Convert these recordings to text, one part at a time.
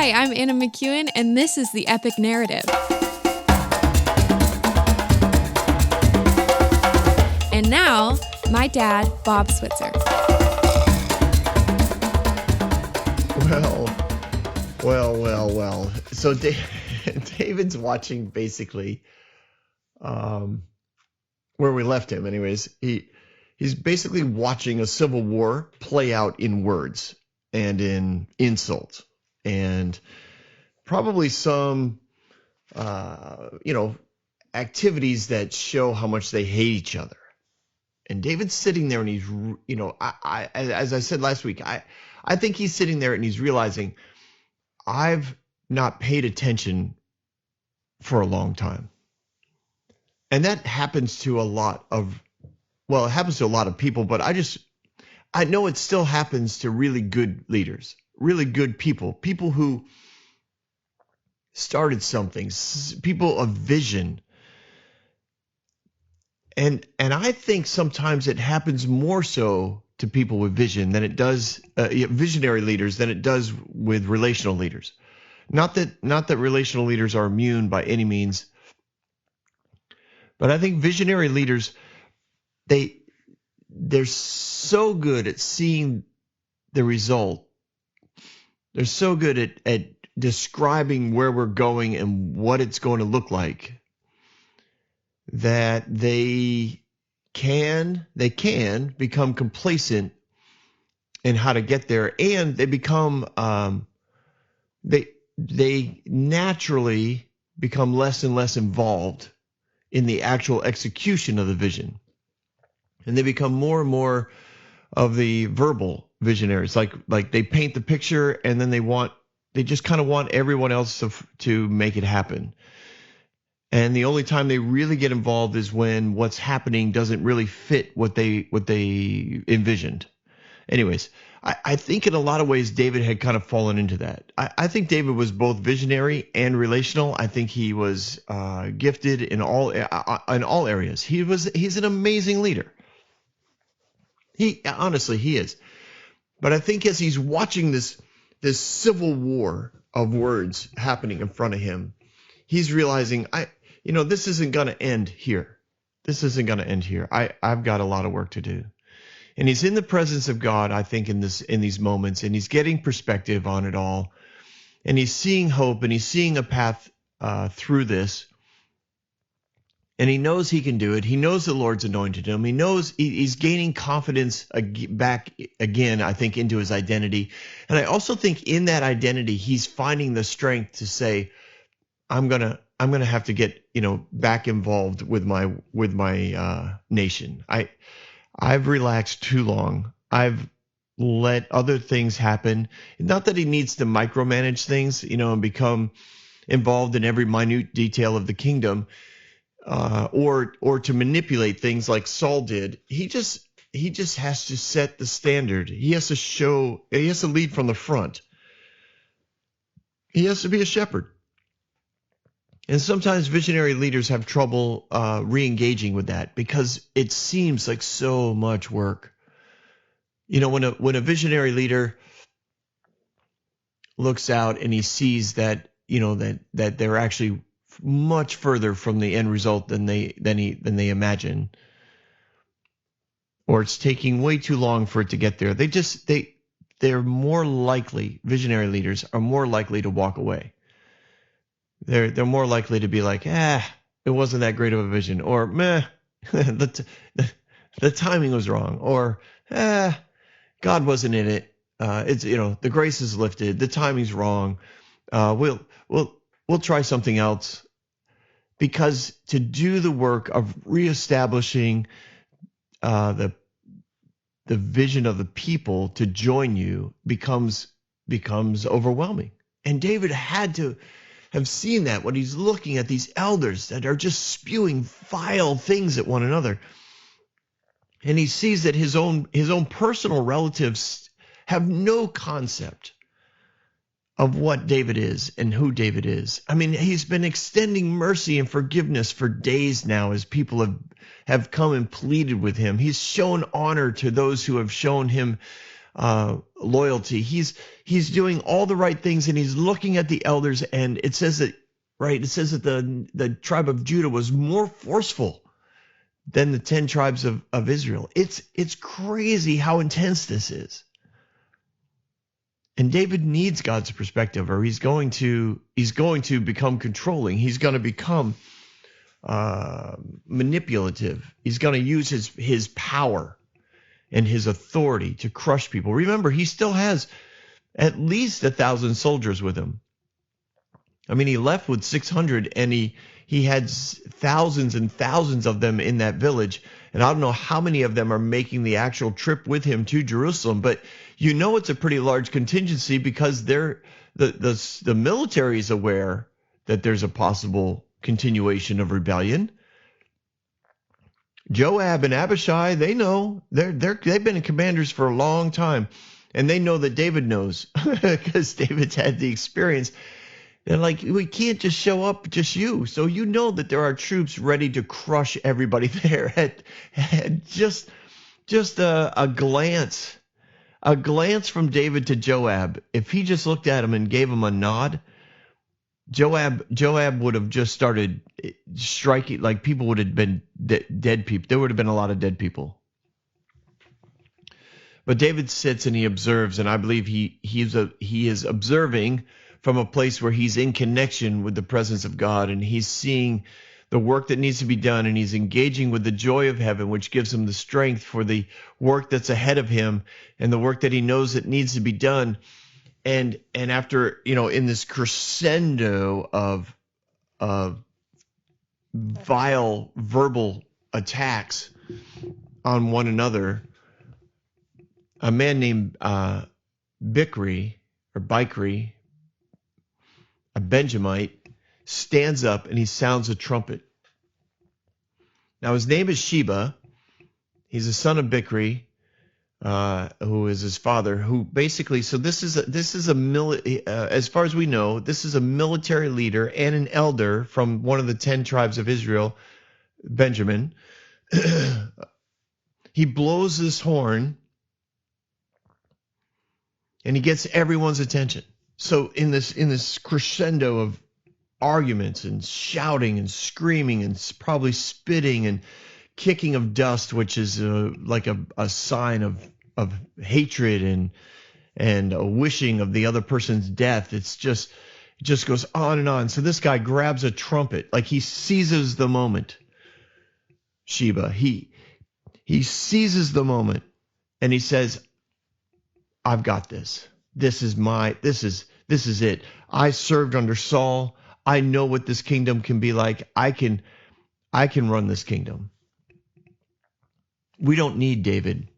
Hi, I'm Anna McEwen, and this is The Epic Narrative. And now, my dad, Bob Switzer. Well. So David's watching basically where we left him. Anyways, he's basically watching a civil war play out in words and in insult and probably some activities that show how much they hate each other. And David's sitting there and he's, I as I said last week, I think he's sitting there and he's realizing I've not paid attention for a long time. And that happens to a lot of people, but I know it still happens to really good leaders, really good people who started something, people of vision. And I think sometimes it happens more so to people with vision than it does visionary leaders than it does with relational leaders. Not that relational leaders are immune by any means, but I think visionary leaders, they're so good at seeing the result. They're so good at describing where we're going and what it's going to look like, that they can become complacent in how to get there, and they become they naturally become less and less involved in the actual execution of the vision, and they become more and more of the verbal visionaries. Like they paint the picture and then they just kind of want everyone else to make it happen. And the only time they really get involved is when what's happening doesn't really fit what they envisioned. Anyways, I think in a lot of ways David had kind of fallen into that. I think David was both visionary and relational. I think he was gifted in all areas. He's an amazing leader. He is. But I think as he's watching this civil war of words happening in front of him, he's realizing this isn't going to end here. I've got a lot of work to do. And he's in the presence of God, I think, in these moments, and he's getting perspective on it all. And he's seeing hope, and he's seeing a path through this. And he knows he can do it. He knows the Lord's anointed him. He knows he's gaining confidence back again, I think, into his identity. And I also think in that identity, he's finding the strength to say, I'm gonna have to get back involved with my nation. I've relaxed too long. I've let other things happen. Not that he needs to micromanage things, and become involved in every minute detail of the kingdom, or to manipulate things like Saul did. He just has to set the standard. He has to lead from the front. He has to be a shepherd. And sometimes visionary leaders have trouble re-engaging with that because it seems like so much work. When a visionary leader looks out and he sees that that they're actually much further from the end result than they imagine, or it's taking way too long for it to get there, they're more likely. Visionary leaders are more likely to walk away. They're more likely to be like, it wasn't that great of a vision, or meh, the timing was wrong, or God wasn't in it. It's the grace is lifted, the timing's wrong. We'll try something else, because to do the work of reestablishing the vision of the people to join you becomes overwhelming. And David had to have seen that when he's looking at these elders that are just spewing vile things at one another. And he sees that his own personal relatives have no concept of what David is and who David is. I mean, he's been extending mercy and forgiveness for days now as people have come and pleaded with him. He's shown honor to those who have shown him loyalty. He's doing all the right things, and he's looking at the elders. And it says that, right? It says that the tribe of Judah was more forceful than the 10 tribes of Israel. It's crazy how intense this is. And David needs God's perspective, or he's going to become controlling. He's going to become manipulative. He's going to use his power and his authority to crush people. Remember, he still has at least 1,000 soldiers with him. I mean, he left with 600, and he had thousands and thousands of them in that village. And I don't know how many of them are making the actual trip with him to Jerusalem, but you know it's a pretty large contingency, because the military is aware that there's a possible continuation of rebellion. Joab and Abishai, they know. They've been commanders for a long time, and they know that David knows because David's had the experience. They're like, we can't just show up, just you. So you know that there are troops ready to crush everybody there. At just a glance from David to Joab. If he just looked at him and gave him a nod, Joab would have just started striking. Like, people would have been dead people. There would have been a lot of dead people. But David sits and he observes, and I believe he is observing from a place where he's in connection with the presence of God, and he's seeing the work that needs to be done, and he's engaging with the joy of heaven, which gives him the strength for the work that's ahead of him and the work that he knows that needs to be done. And after, in this crescendo of vile verbal attacks on one another, a man named Bichri, a Benjamite, stands up and he sounds a trumpet. Now his name is Sheba. He's a son of Bichri, who is his father. Who basically, so this is as far as we know, this is a military leader and an elder from one of the 10 tribes of Israel, Benjamin. He blows this horn, and he gets everyone's attention. So in this crescendo of arguments and shouting and screaming and probably spitting and kicking of dust, which is like a sign of hatred and a wishing of the other person's death, it just goes on and on. So this guy grabs a trumpet, like he seizes the moment. Sheba, he seizes the moment, and he says, I've got this. This is it. I served under Saul. I know what this kingdom can be like. I can run this kingdom. We don't need David.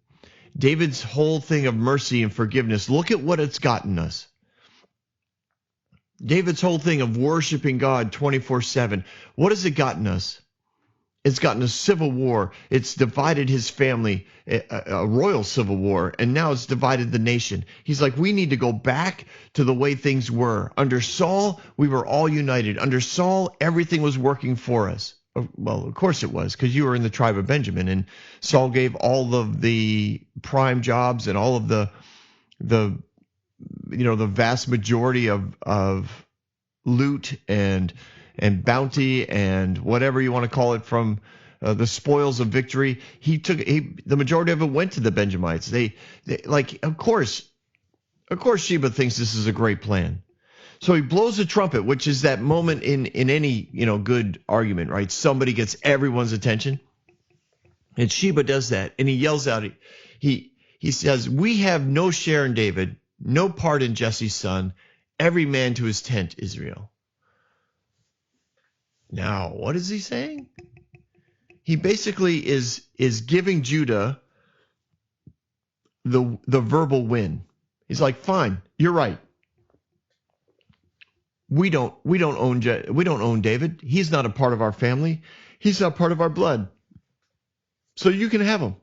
David's whole thing of mercy and forgiveness, look at what it's gotten us. David's whole thing of worshiping God 24/7, what has it gotten us? It's gotten a civil war. It's divided his family, a royal civil war, and now it's divided the nation. He's like, we need to go back to the way things were. Under Saul, we were all united. Under Saul, everything was working for us. Well, of course it was, because you were in the tribe of Benjamin, and Saul gave all of the prime jobs and all of the vast majority of loot and bounty and whatever you want to call it from the spoils of victory. The majority of it went to the Benjamites. They of course Sheba thinks this is a great plan. So he blows a trumpet, which is that moment in any good argument, right? Somebody gets everyone's attention, and Sheba does that, and he yells out. He says, "We have no share in David, no part in Jesse's son. Every man to his tent, Israel." Now, what is he saying? He basically is giving Judah the verbal win. He's like, fine, you're right. We don't own David. He's not a part of our family. He's not part of our blood. So you can have him.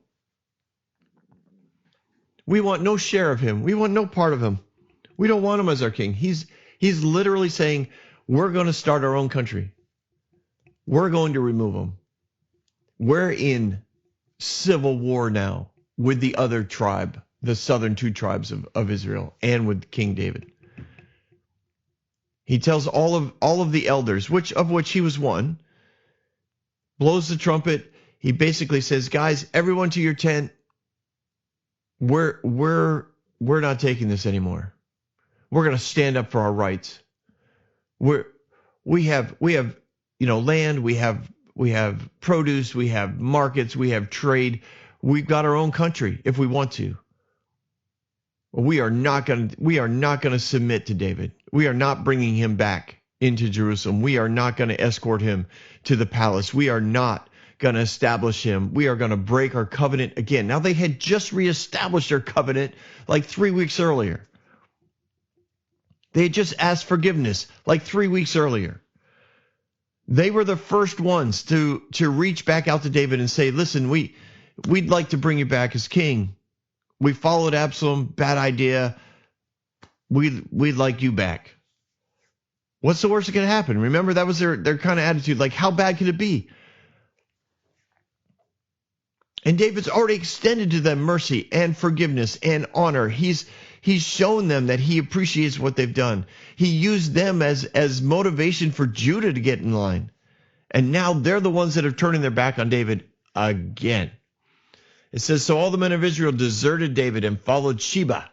We want no share of him. We want no part of him. We don't want him as our king. He's literally saying, we're going to start our own country. We're going to remove him. We're in civil war now with the other tribe, the southern two tribes of Israel and with King David. He tells all of the elders, which he was one, blows the trumpet. He basically says, guys, everyone to your tent. We're not taking this anymore. We're going to stand up for our rights. We have land, we have produce, we have markets, we have trade. We've got our own country if we want to. We are not going to submit to David. We are not bringing him back into Jerusalem. We are not going to escort him to the palace. We are not going to establish him. We are going to break our covenant again. Now, they had just reestablished their covenant like 3 weeks earlier. They had just asked forgiveness like 3 weeks earlier. They were the first ones to reach back out to David and say, listen, we'd like to bring you back as king. We followed Absalom, bad idea. We'd like you back. What's the worst that can happen? Remember, that was their kind of attitude. Like, how bad could it be? And David's already extended to them mercy and forgiveness and honor. He's shown them that he appreciates what they've done. He used them as motivation for Judah to get in line. And now they're the ones that are turning their back on David again. It says, so all the men of Israel deserted David and followed Sheba.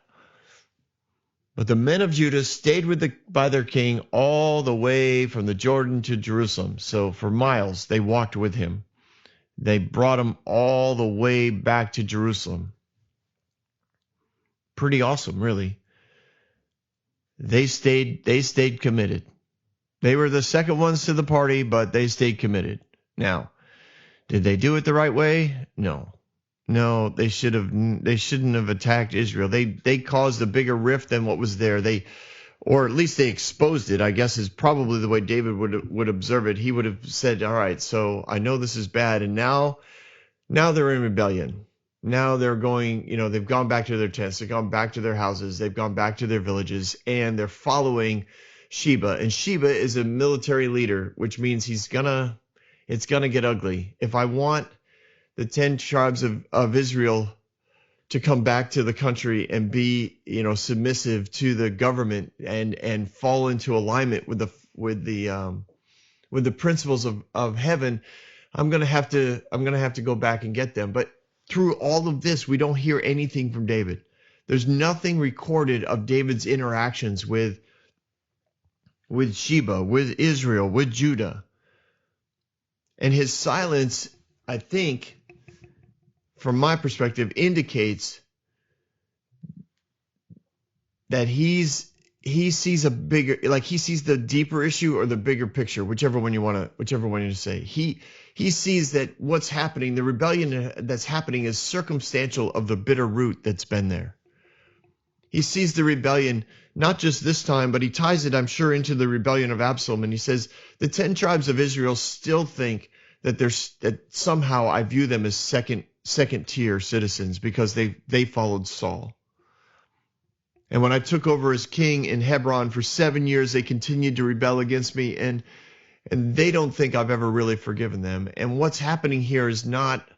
But the men of Judah stayed by their king all the way from the Jordan to Jerusalem. So for miles, they walked with him. They brought him all the way back to Jerusalem. Pretty awesome, really. They stayed committed. They were the second ones to the party, but they stayed committed. Now, did they do it the right way? No, they shouldn't have attacked Israel. They caused a bigger rift than what was there. Or at least they exposed it, I guess, is probably the way David would observe it. He would have said, all right, so I know this is bad, and now they're in rebellion. Now they're going, they've gone back to their tents, they've gone back to their houses, they've gone back to their villages, and they're following Sheba. And Sheba is a military leader, which means it's gonna get ugly. If I want the 10 tribes of Israel to come back to the country and be, submissive to the government and fall into alignment with the principles of heaven, I'm gonna have to go back and get them. But through all of this, we don't hear anything from David. There's nothing recorded of David's interactions with Sheba, with Israel, with Judah. And his silence, I think, from my perspective, indicates that he sees a bigger, like he sees the deeper issue or the bigger picture, whichever one you want to say. He sees that what's happening, the rebellion that's happening, is circumstantial of the bitter root that's been there. He sees the rebellion not just this time, but he ties it, I'm sure, into the rebellion of Absalom. And he says the 10 tribes of Israel still think that somehow I view them as second tier citizens because they followed Saul. And when I took over as king in Hebron for 7 years, they continued to rebel against me, and they don't think I've ever really forgiven them. And what's happening here is not,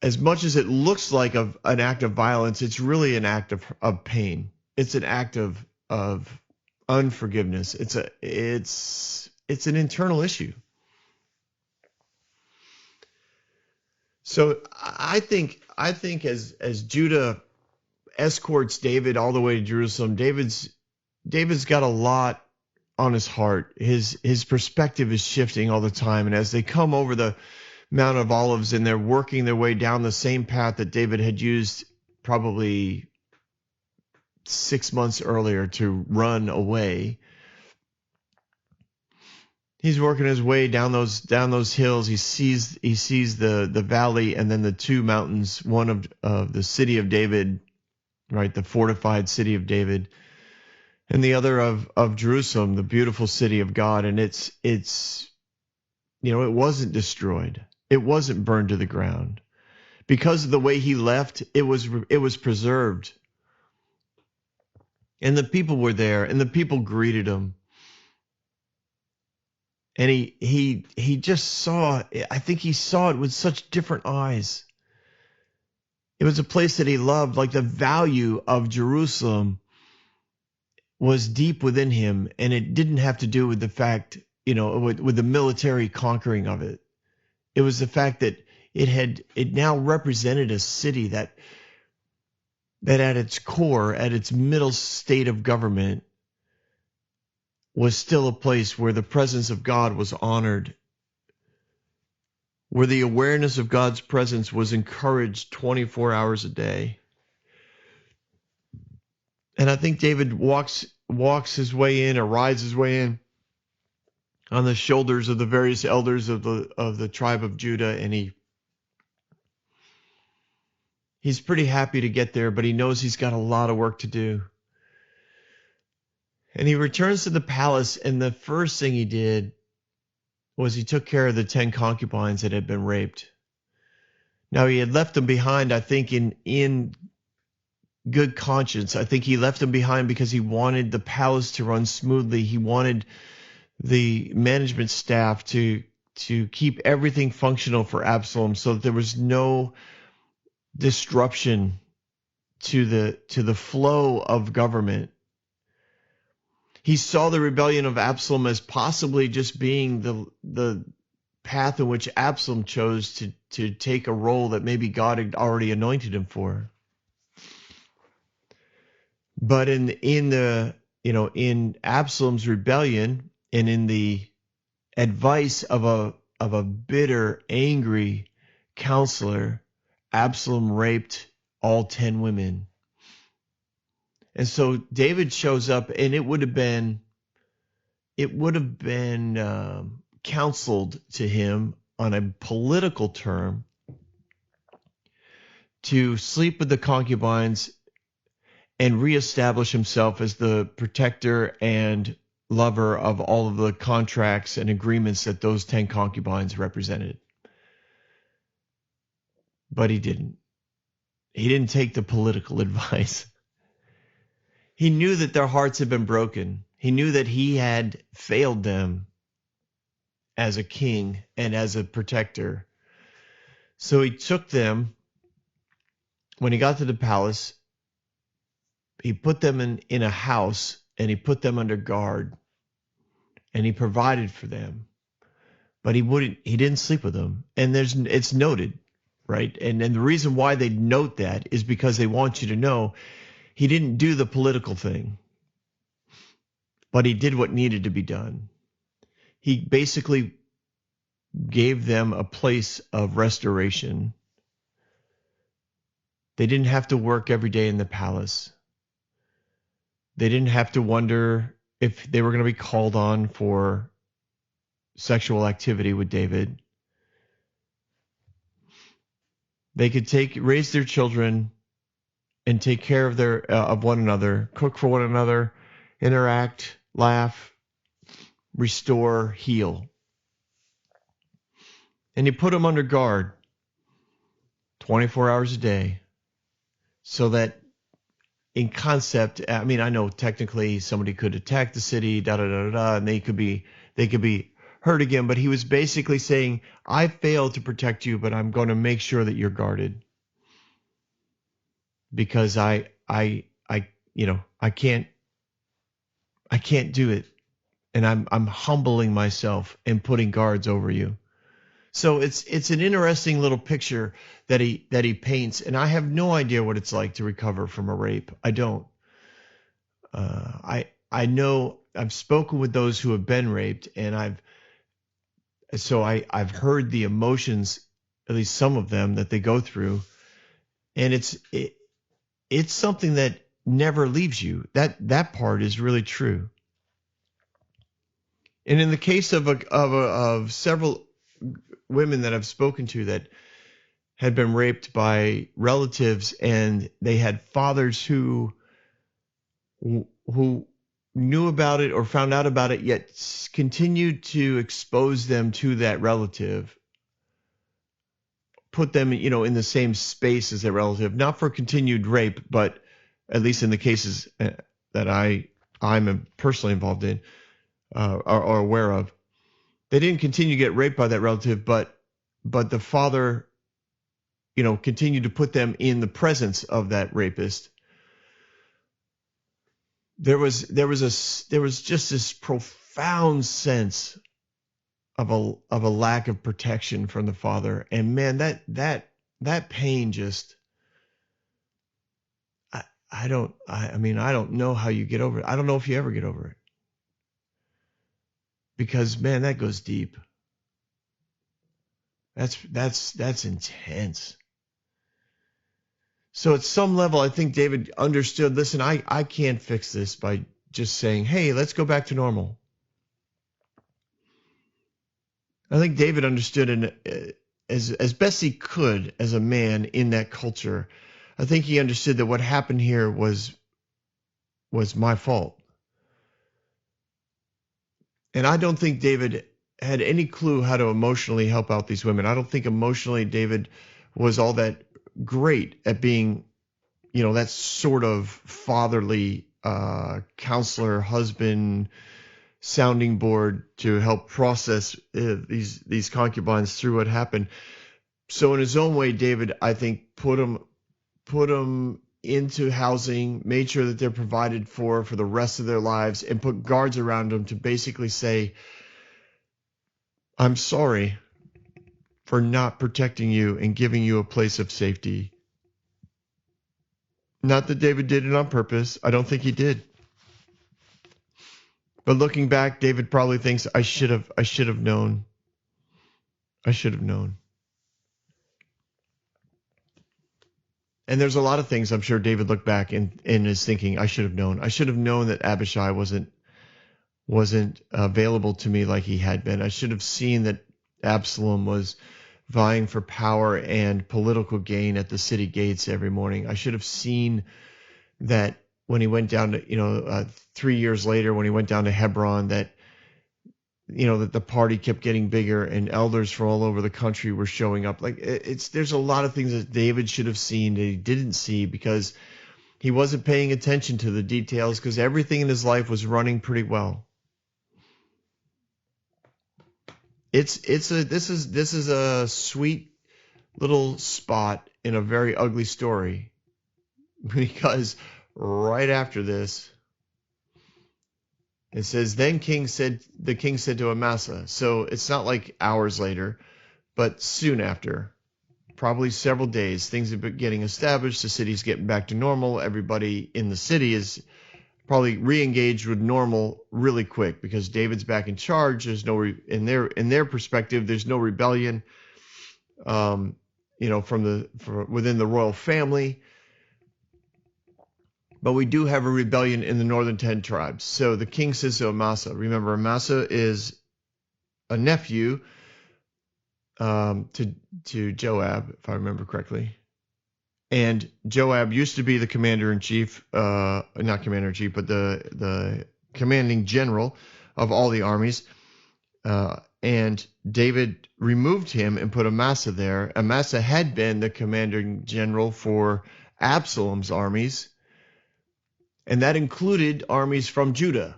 as much as it looks like an act of violence, it's really an act of pain. It's an act of unforgiveness. It's an internal issue. So I think as Judah escorts David all the way to Jerusalem, David's got a lot on his heart. His perspective is shifting all the time, and as they come over the Mount of Olives and they're working their way down the same path that David had used probably 6 months earlier to run away, he's working his way down those hills. He sees the valley and then the two mountains, one of the city of David, right, the fortified city of David, and the other of Jerusalem, the beautiful city of God. And it wasn't destroyed. It wasn't burned to the ground. Because of the way he left, it was preserved. And the people were there, and the people greeted him. And he just saw, I think he saw it with such different eyes. It was a place that he loved. Like the value of Jerusalem was deep within him, and it didn't have to do with the fact, with the military conquering of it. It was the fact that it now represented a city that at its core, at its middle state of government, was still a place where the presence of God was honored, where the awareness of God's presence was encouraged 24 hours a day. And I think David walks his way in, or rides his way in on the shoulders of the various elders of the tribe of Judah, and he's pretty happy to get there, but he knows he's got a lot of work to do. And he returns to the palace, and the first thing he did was he took care of the 10 concubines that had been raped. Now, he had left them behind, I think, in good conscience. I think he left them behind because he wanted the palace to run smoothly. He wanted the management staff to keep everything functional for Absalom, so that there was no disruption to the flow of government. He saw the rebellion of Absalom as possibly just being the path in which Absalom chose to take a role that maybe God had already anointed him for. But in Absalom's rebellion, and in the advice of a bitter, angry counselor, Absalom raped all 10 women. And so David shows up, and it would have been counseled to him on a political term to sleep with the concubines and reestablish himself as the protector and lover of all of the contracts and agreements that those 10 concubines represented. But he didn't. He didn't take the political advice. He knew that their hearts had been broken. He knew that he had failed them as a king and as a protector. So he took them, when he got to the palace, he put them in a house, and he put them under guard, and he provided for them. But he didn't sleep with them. And it's noted, right? And the reason why they note that is because they want you to know he didn't do the political thing, but he did what needed to be done. He basically gave them a place of restoration. They didn't have to work every day in the palace. They didn't have to wonder if they were going to be called on for sexual activity with David. They could raise their children and take care of one another, cook for one another, interact, laugh, restore, heal. And he put them under guard 24 hours a day, so that in concept, I mean, I know technically somebody could attack the city, and they could be hurt again, but he was basically saying, I failed to protect you, but I'm going to make sure that you're guarded. Because I can't do it, and I'm humbling myself and putting guards over you. So it's an interesting little picture that he paints, and I have no idea what it's like to recover from a rape. I don't. I know I've spoken with those who have been raped, and I've heard the emotions, at least some of them, that they go through, and it's something that never leaves you. That part is really true. And in the case of several women that I've spoken to that had been raped by relatives, and they had fathers who knew about it or found out about it, yet continued to expose them to that relative, put them, in the same space as their relative, not for continued rape, but at least in the cases that I'm personally involved in or aware of, they didn't continue to get raped by that relative, but the father, continue to put them in the presence of that rapist, there was just this profound sense of a lack of protection from the father. And man, that pain just, I don't know how you get over it. I don't know if you ever get over it, because man, that goes deep. That's intense. So at some level, I think David understood, listen, I can't fix this by just saying, hey, let's go back to normal. I think David understood as best he could as a man in that culture. I think he understood that what happened here was my fault. And I don't think David had any clue how to emotionally help out these women. I don't think emotionally David was all that great at being, that sort of fatherly counselor, husband, sounding board to help process these concubines through what happened. So in his own way, David, I think, put them into housing, made sure that they're provided for the rest of their lives, and put guards around them to basically say, I'm sorry for not protecting you and giving you a place of safety. Not that David did it on purpose. I don't think he did. But looking back, David probably thinks, I should have known. I should have known. And there's a lot of things I'm sure David looked back and is thinking, I should have known. I should have known that Abishai wasn't available to me like he had been. I should have seen that Absalom was vying for power and political gain at the city gates every morning. I should have seen that when he went down to, 3 years later, when he went down to Hebron, that the party kept getting bigger and elders from all over the country were showing up. Like there's a lot of things that David should have seen that he didn't see because he wasn't paying attention to the details, because everything in his life was running pretty well. This is a sweet little spot in a very ugly story, because right after this, it says, then the king said to Amasa. So it's not like hours later, but soon after, probably several days, things have been getting established. The city's getting back to normal. Everybody in the city is probably re-engaged with normal really quick, because David's back in charge. There's no in their perspective, there's no rebellion, from within the royal family. But we do have a rebellion in the northern 10 tribes. So the king says to Amasa, remember, Amasa is a nephew to Joab, if I remember correctly. And Joab used to be the commander-in-chief, not commander-in-chief, but the commanding general of all the armies. And David removed him and put Amasa there. Amasa had been the commanding general for Absalom's armies, and that included armies from Judah,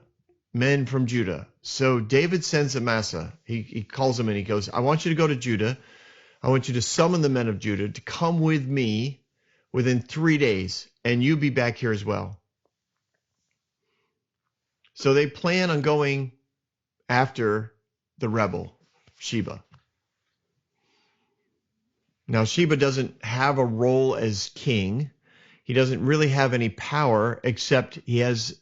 men from Judah. So David sends Amasa. He calls him and he goes, I want you to go to Judah. I want you to summon the men of Judah to come with me within 3 days, and you be back here as well. So they plan on going after the rebel, Sheba. Now, Sheba doesn't have a role as king. He doesn't really have any power, except he has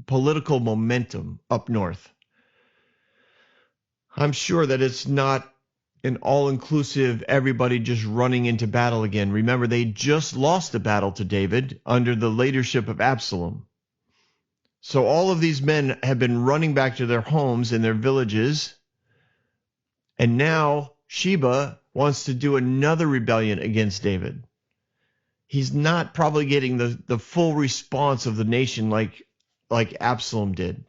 political momentum up north. I'm sure that it's not an all-inclusive, everybody just running into battle again. Remember, they just lost the battle to David under the leadership of Absalom. So all of these men have been running back to their homes and their villages, and now Sheba wants to do another rebellion against David. He's not probably getting the full response of the nation like Absalom did,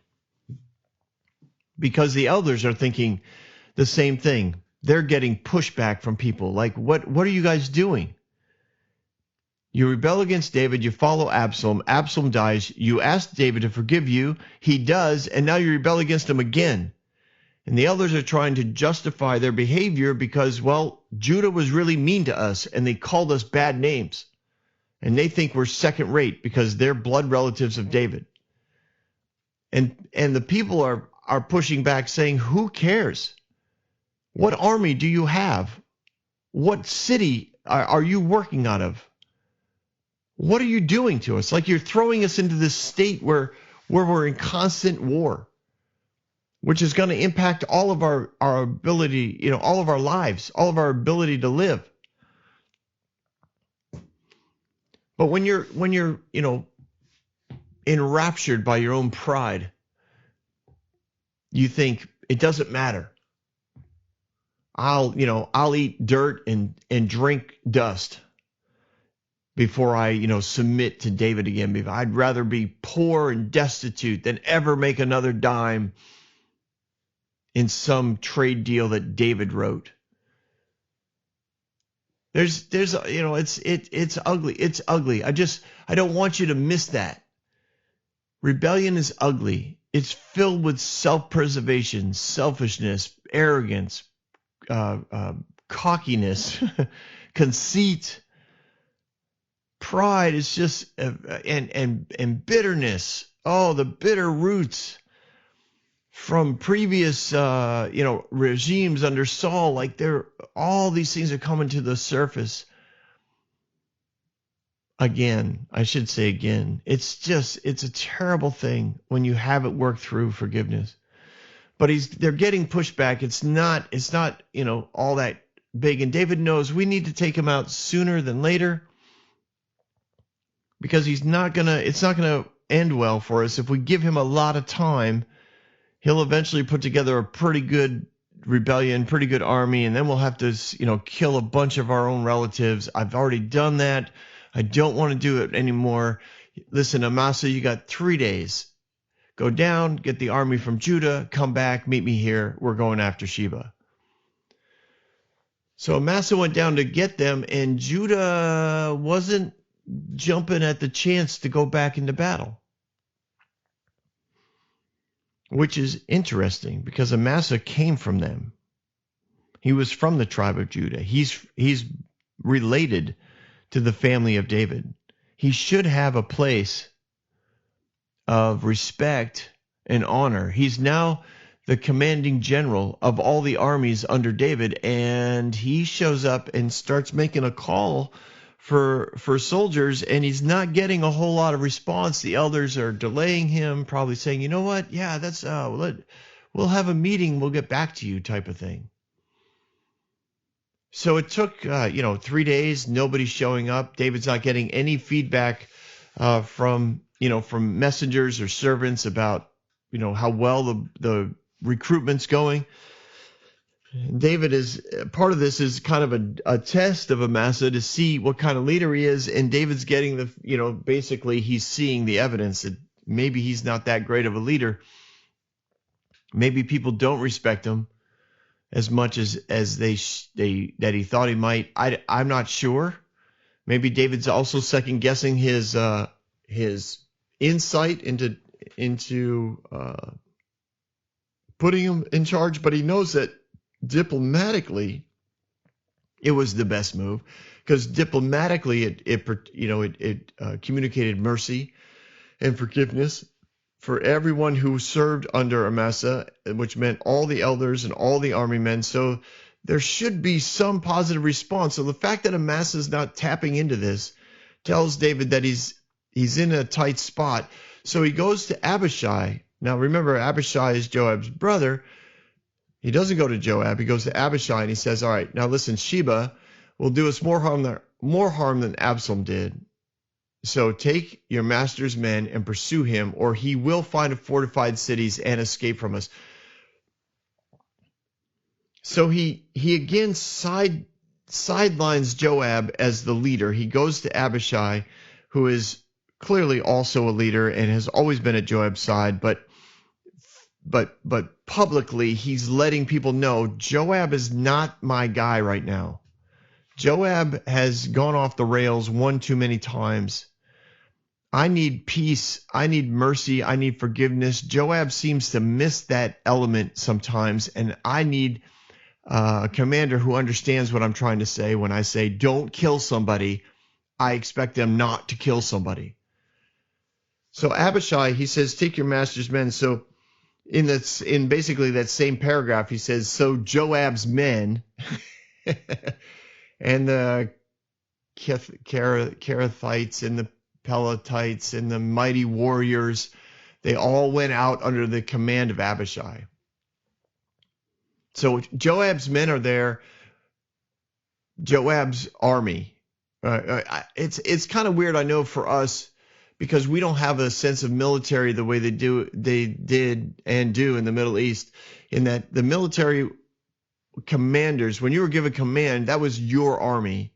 because the elders are thinking the same thing. They're getting pushback from people like, what are you guys doing? You rebel against David, you follow Absalom, Absalom dies, you ask David to forgive you, he does, and now you rebel against him again. And the elders are trying to justify their behavior because, well, Judah was really mean to us and they called us bad names. And they think we're second rate because they're blood relatives of David. And the people are pushing back saying, who cares? What army do you have? What city are you working out of? What are you doing to us? Like, you're throwing us into this state where we're in constant war, which is going to impact all of our ability, all of our lives, all of our ability to live. But when you're enraptured by your own pride, you think it doesn't matter. I'll eat dirt and drink dust before I, submit to David again. I'd rather be poor and destitute than ever make another dime in some trade deal that David wrote. It's ugly. It's ugly. I don't want you to miss that. Rebellion is ugly. It's filled with self-preservation, selfishness, arrogance, cockiness, conceit. Pride is just and bitterness. Oh, the bitter roots from previous regimes under Saul. Like, all these things are coming to the surface again. I should say again. It's a terrible thing when you haven't worked through forgiveness. But they're getting pushed back. It's not all that big. And David knows we need to take him out sooner than later, because it's not gonna end well for us. If we give him a lot of time, he'll eventually put together a pretty good rebellion, pretty good army, and then we'll have to, kill a bunch of our own relatives. I've already done that. I don't want to do it anymore. Listen, Amasa, you got 3 days. Go down, get the army from Judah, come back, meet me here. We're going after Sheba. So Amasa went down to get them, and Judah wasn't jumping at the chance to go back into battle, which is interesting because Amasa came from them. He was from the tribe of Judah. He's related to the family of David. He should have a place of respect and honor. He's now the commanding general of all the armies under David, and he shows up and starts making a call for soldiers, and he's not getting a whole lot of response. The elders are delaying him, probably saying, you know what? Yeah, that's we'll have a meeting. We'll get back to you, type of thing. So it took 3 days. Nobody's showing up. David's not getting any feedback from messengers or servants about how well the recruitment's going. David is part of this is kind of a test of Amasa to see what kind of leader he is, and David's getting basically he's seeing the evidence that maybe he's not that great of a leader. Maybe people don't respect him as much as that he thought he might. I'm not sure. Maybe David's also second guessing his insight into putting him in charge, but he knows that diplomatically it was the best move, because diplomatically it communicated mercy and forgiveness for everyone who served under Amasa, which meant all the elders and all the army men. So there should be some positive response. So the fact that Amasa is not tapping into this tells David that he's in a tight spot. So he goes to Abishai. Now remember, Abishai is Joab's brother. He doesn't go to Joab. He goes to Abishai and he says, all right, now listen, Sheba will do us more harm than Absalom did. So take your master's men and pursue him, or he will find fortified cities and escape from us. So he again sidelines Joab as the leader. He goes to Abishai, who is clearly also a leader and has always been at Joab's side, but publicly he's letting people know Joab is not my guy right now. Joab has gone off the rails one too many times. I need peace. I need mercy. I need forgiveness. Joab seems to miss that element sometimes. And I need a commander who understands what I'm trying to say. When I say don't kill somebody, I expect them not to kill somebody. So Abishai, he says, take your master's men. So in basically that same paragraph, he says, so Joab's men and the Kerethites and the Pelatites and the mighty warriors, they all went out under the command of Abishai. So Joab's men are there. Joab's army. It's kind of weird, I know, for us, because we don't have a sense of military the way they did and do in the Middle East, in that the military commanders, when you were given command, that was your army.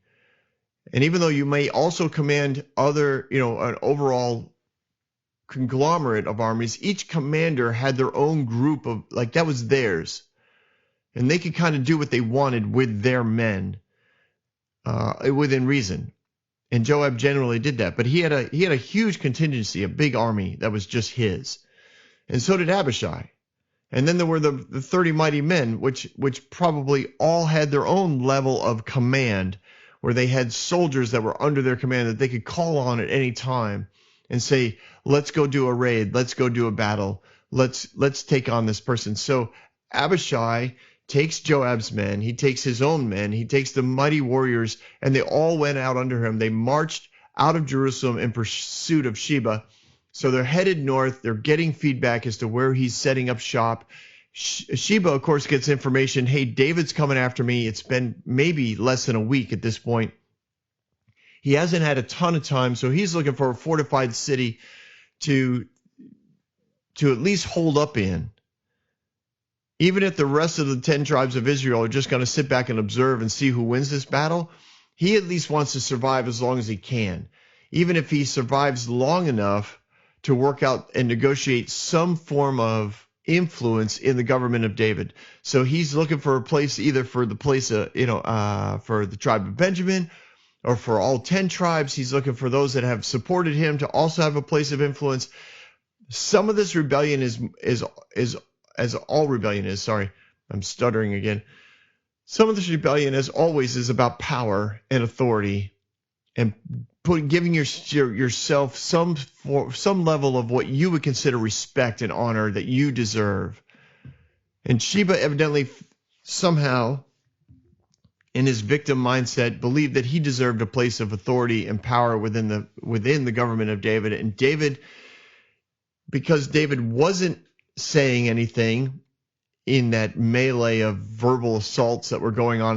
And even though you may also command other, an overall conglomerate of armies, each commander had their own group of, like, that was theirs. And they could kind of do what they wanted with their men, within reason. And Joab generally did that. But he had a huge contingency, a big army that was just his. And so did Abishai. And then there were the 30 mighty men, which probably all had their own level of command, where they had soldiers that were under their command that they could call on at any time and say, let's go do a raid, let's go do a battle, let's take on this person. So Abishai takes Joab's men, he takes his own men, he takes the mighty warriors, and they all went out under him. They marched out of Jerusalem in pursuit of Sheba. So they're headed north. They're getting feedback as to where he's setting up shop. Sheba, of course, gets information. Hey, David's coming after me. It's been maybe less than a week at this point. He hasn't had a ton of time, so he's looking for a fortified city to at least hold up in. Even if the rest of the 10 tribes of Israel are just going to sit back and observe and see who wins this battle, he at least wants to survive as long as he can. Even if he survives long enough to work out and negotiate some form of influence in the government of David. So he's looking for a place, either for the place, for the tribe of Benjamin, or for all 10 tribes. He's looking for those that have supported him to also have a place of influence. Some of this rebellion is as all rebellion is. Sorry, I'm stuttering again. Some of this rebellion, as always, is about power and authority, and giving yourself some level of what you would consider respect and honor that you deserve. And Sheba evidently somehow, in his victim mindset, believed that he deserved a place of authority and power within the government of David. And David, because David wasn't saying anything in that melee of verbal assaults that were going on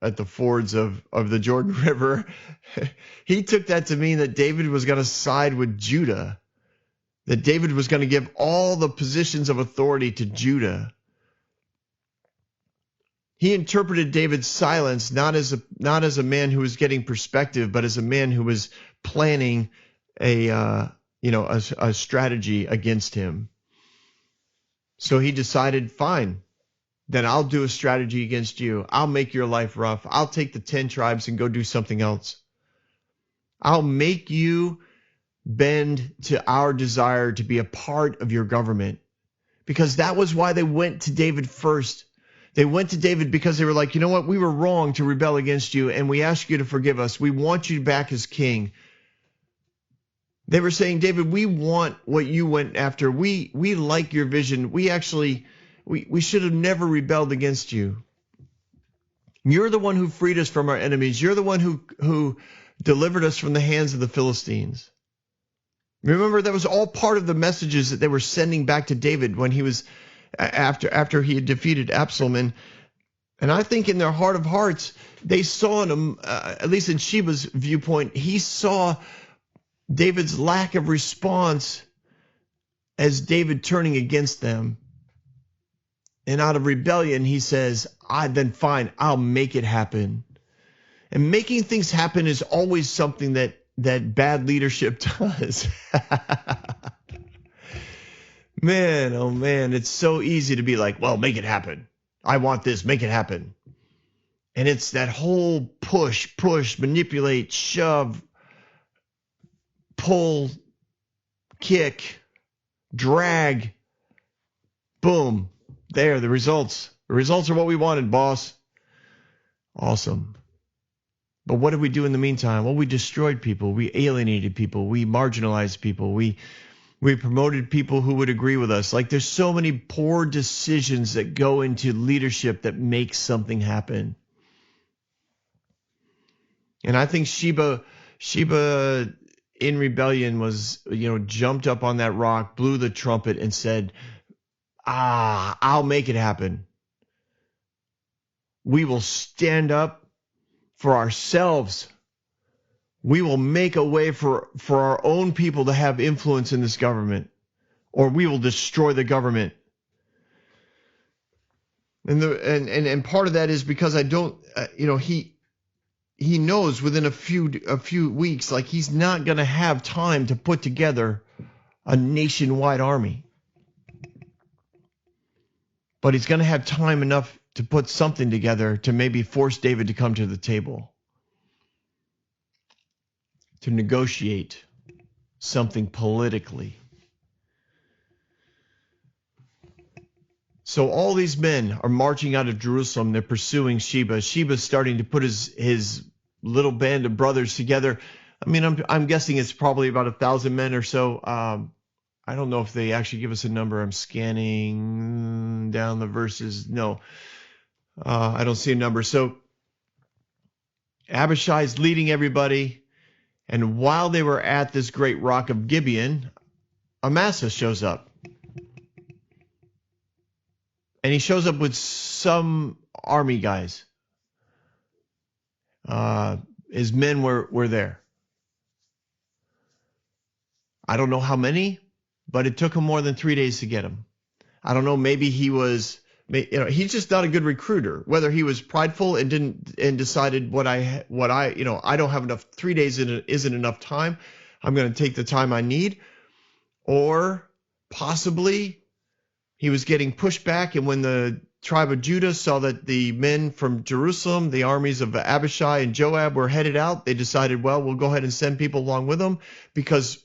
at the fords of the Jordan River, he took that to mean that David was going to side with Judah, that David was going to give all the positions of authority to Judah. He interpreted David's silence not as a man who was getting perspective, but as a man who was planning a strategy against him. So he decided, fine, then I'll do a strategy against you. I'll make your life rough. I'll take the 10 tribes and go do something else. I'll make you bend to our desire to be a part of your government. Because that was why they went to David first. They went to David because they were like, you know what? We were wrong to rebel against you, and we ask you to forgive us. We want you back as king. They were saying, David, we want what you went after. We like your vision. We should have never rebelled against you. You're the one who freed us from our enemies. You're the one who delivered us from the hands of the Philistines. Remember, that was all part of the messages that they were sending back to David when he was after he had defeated Absalom. And I think in their heart of hearts, they saw in him, at least in Sheba's viewpoint, he saw David's lack of response as David turning against them. And out of rebellion, he says, then fine, I'll make it happen. And making things happen is always something that bad leadership does. Man, oh man, it's so easy to be like, well, make it happen. I want this, make it happen. And it's that whole push, manipulate, shove, pull kick, drag, boom. There, the results. The results are what we wanted, boss. Awesome. But what did we do in the meantime? Well, we destroyed people. We alienated people. We marginalized people. We promoted people who would agree with us. Like, there's so many poor decisions that go into leadership that make something happen. And I think Sheba in rebellion was, jumped up on that rock, blew the trumpet and said, I'll make it happen. We will stand up for ourselves. We will make a way for our own people to have influence in this government, or we will destroy the government. And part of that is because I don't, he knows within a few weeks, like, he's not going to have time to put together a nationwide army. But he's going to have time enough to put something together to maybe force David to come to the table, to negotiate something politically. So all these men are marching out of Jerusalem. They're pursuing Sheba. Sheba's starting to put his little band of brothers together. I mean, I'm guessing it's probably about 1,000 men or so. I don't know if they actually give us a number. I'm scanning down the verses. No, I don't see a number. So Abishai's leading everybody. And while they were at this great rock of Gibeon, Amasa shows up. And he shows up with some army guys. His men were there. I don't know how many, but it took him more than 3 days to get him. I don't know. Maybe he's just not a good recruiter. Whether he was prideful and decided I don't have enough. 3 days isn't enough time. I'm going to take the time I need, or possibly he was getting pushed back, and when the tribe of Judah saw that the men from Jerusalem, the armies of Abishai and Joab, were headed out, they decided, well, we'll go ahead and send people along with them, because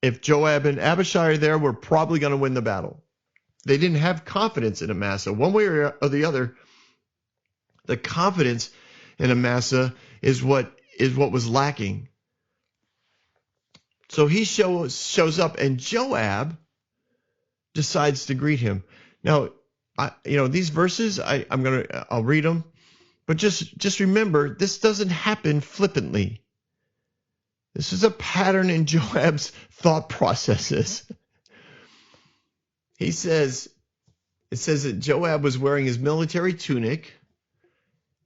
if Joab and Abishai are there, we're probably going to win the battle. They didn't have confidence in Amasa. One way or the other, the confidence in Amasa is what was lacking. So he shows up, and Joab decides to greet him. Now, these verses, I'll read them, but just remember, this doesn't happen flippantly. This is a pattern in Joab's thought processes. It says that Joab was wearing his military tunic,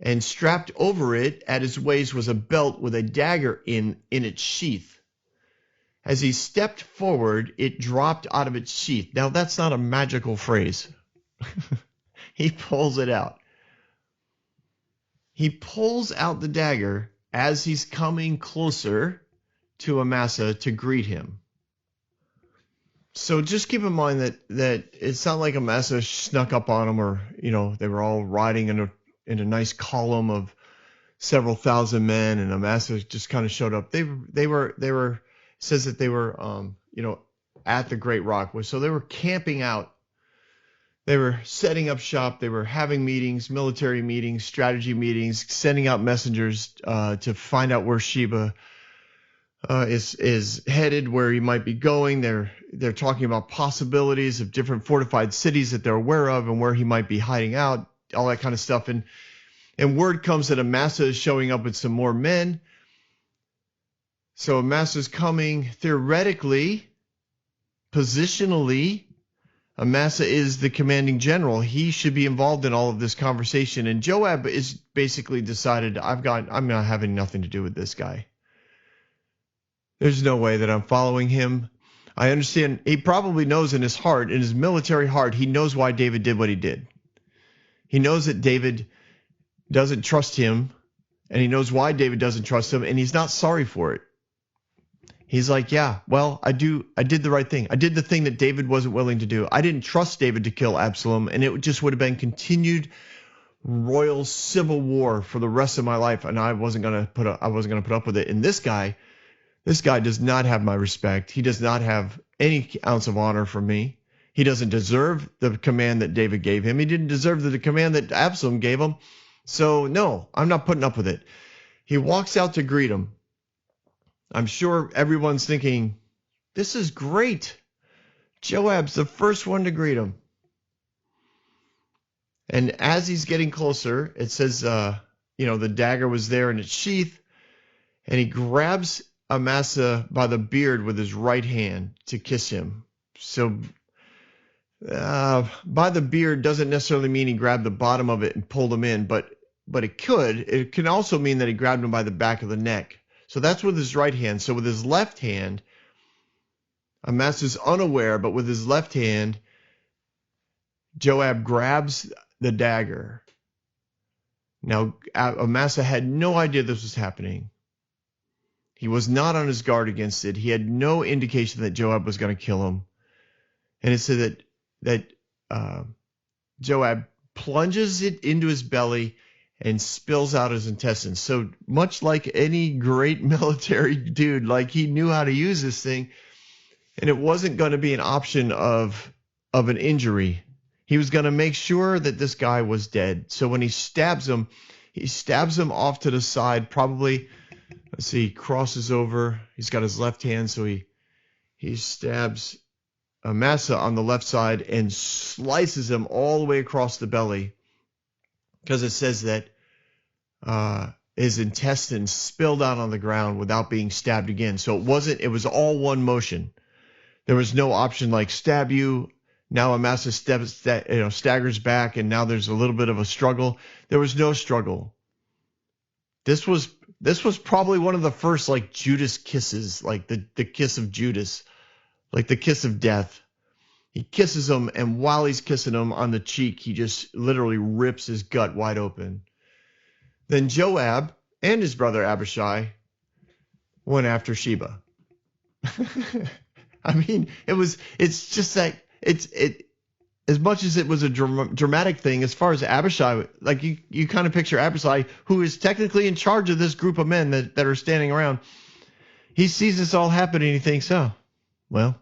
and strapped over it at his waist was a belt with a dagger in its sheath. As he stepped forward, it dropped out of its sheath. Now, that's not a magical phrase. He pulls it out. He pulls out the dagger as he's coming closer to Amasa to greet him. So just keep in mind that it's not like Amasa snuck up on him, or they were all riding in a nice column of several thousand men, and Amasa just kind of showed up. They were says that they were at the Great Rock, so they were camping out. They were setting up shop. They were having meetings, military meetings, strategy meetings, sending out messengers to find out where Sheba is headed, where he might be going. They're talking about possibilities of different fortified cities that they're aware of, and where he might be hiding out, all that kind of stuff. And word comes that Amasa is showing up with some more men. So Amasa's coming. Theoretically, positionally, Amasa is the commanding general. He should be involved in all of this conversation. And Joab is basically decided, I'm not having nothing to do with this guy. There's no way that I'm following him. I understand. He probably knows in his heart, in his military heart, he knows why David did what he did. He knows that David doesn't trust him, and he knows why David doesn't trust him, and he's not sorry for it. He's like, yeah, well, I did the right thing. I did the thing that David wasn't willing to do. I didn't trust David to kill Absalom, and it just would have been continued royal civil war for the rest of my life, and I wasn't going to put up with it. And this guy does not have my respect. He does not have any ounce of honor from me. He doesn't deserve the command that David gave him. He didn't deserve the command that Absalom gave him. So no, I'm not putting up with it. He walks out to greet him. I'm sure everyone's thinking, this is great. Joab's the first one to greet him. And as he's getting closer, it says, the dagger was there in its sheath, and he grabs Amasa by the beard with his right hand to kiss him. So by the beard doesn't necessarily mean he grabbed the bottom of it and pulled him in, but it could. It can also mean that he grabbed him by the back of the neck. So that's with his right hand. So with his left hand, Amasa's unaware, but with his left hand, Joab grabs the dagger. Now, Amasa had no idea this was happening. He was not on his guard against it. He had no indication that Joab was going to kill him. And it said that Joab plunges it into his belly and spills out his intestines. So much like any great military dude, like he knew how to use this thing, and it wasn't going to be an option of an injury. He was going to make sure that this guy was dead. So when he stabs him off to the side, probably, let's see, crosses over. He's got his left hand, so he stabs Amasa on the left side and slices him all the way across the belly, because it says that his intestines spilled out on the ground without being stabbed again. So it was all one motion. There was no option like stab you. Now Amasa staggers back, and now there's a little bit of a struggle. There was no struggle. This was probably one of the first like Judas kisses, like the kiss of Judas, like the kiss of death. He kisses him, and while he's kissing him on the cheek, he just literally rips his gut wide open. Then Joab and his brother Abishai went after Sheba. I mean, it's just that it's as much as it was a dramatic thing, as far as Abishai, like you kind of picture Abishai, who is technically in charge of this group of men that are standing around. He sees this all happen and he thinks, oh, well,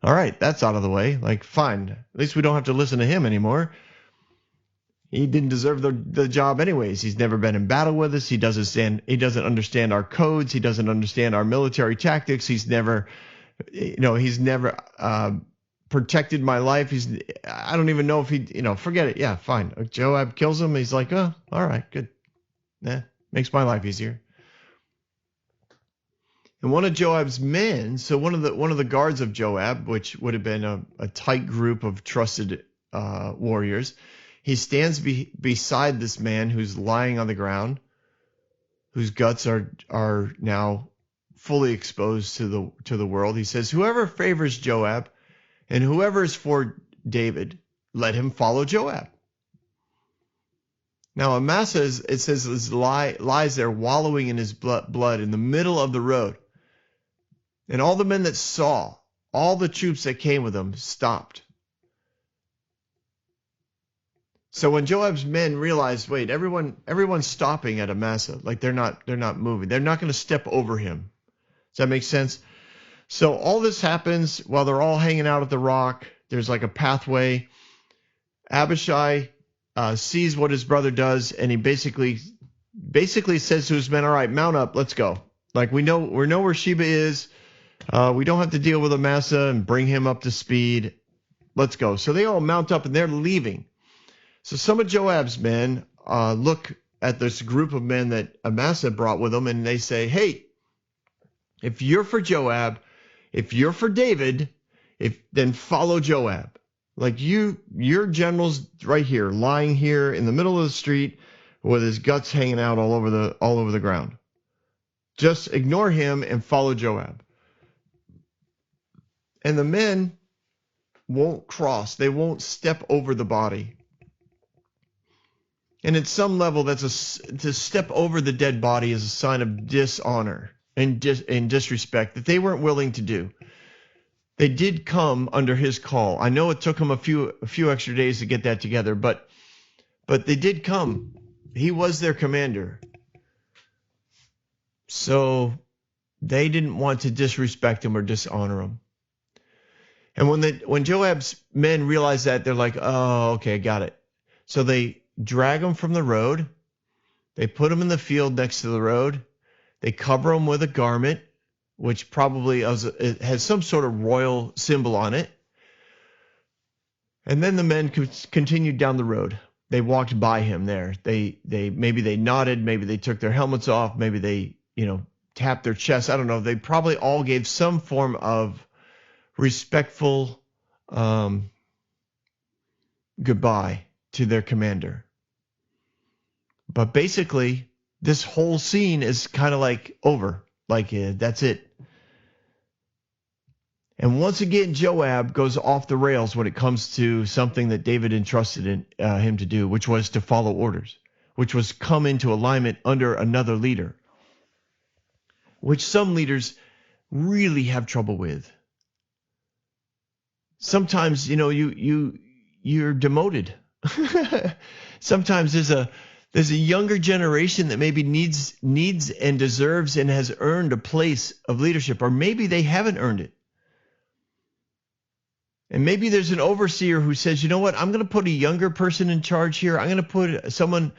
all right, that's out of the way. Like, fine. At least we don't have to listen to him anymore. He didn't deserve the job anyways. He's never been in battle with us. He doesn't understand our codes. He doesn't understand our military tactics. He's never protected my life. I don't even know if forget it. Yeah, fine. Joab kills him. He's like, oh, all right, good. Makes my life easier. And one of Joab's men, so one of the guards of Joab, which would have been a tight group of trusted warriors, he stands beside this man who's lying on the ground, whose guts are now fully exposed to the world. He says, "Whoever favors Joab and whoever is for David, let him follow Joab." Now Amasa, it says, lies there wallowing in his blood in the middle of the road. And all the men that saw, all the troops that came with him, stopped. So when Joab's men realized, wait, everyone's stopping at Amasa, like they're not moving. They're not going to step over him. Does that make sense? So all this happens while they're all hanging out at the rock. There's like a pathway. Abishai sees what his brother does, and he basically says to his men, all right, mount up, let's go. Like we know where Sheba is. We don't have to deal with Amasa and bring him up to speed. Let's go. So they all mount up and they're leaving. So some of Joab's men look at this group of men that Amasa brought with him, and they say, hey, if you're for Joab, if you're for David, then follow Joab. Like your general's right here, lying here in the middle of the street with his guts hanging out all over the ground. Just ignore him and follow Joab. And the men won't cross. They won't step over the body. And at some level, to step over the dead body is a sign of dishonor and disrespect that they weren't willing to do. They did come under his call. I know it took him a few extra days to get that together, but they did come. He was their commander. So they didn't want to disrespect him or dishonor him. And when Joab's men realize that, they're like, oh, okay, got it. So they drag him from the road. They put him in the field next to the road. They cover him with a garment, which probably it has some sort of royal symbol on it. And then the men continued down the road. They walked by him there. Maybe they nodded, maybe they took their helmets off, maybe they, tapped their chest. I don't know. They probably all gave some form of respectful goodbye to their commander. But basically, this whole scene is kind of like over. Like, that's it. And once again, Joab goes off the rails when it comes to something that David entrusted him to do, which was to follow orders, which was come into alignment under another leader, which some leaders really have trouble with. Sometimes, you're demoted. Sometimes there's a younger generation that maybe needs and deserves and has earned a place of leadership, or maybe they haven't earned it. And maybe there's an overseer who says, you know what, I'm going to put a younger person in charge here. I'm going to put someone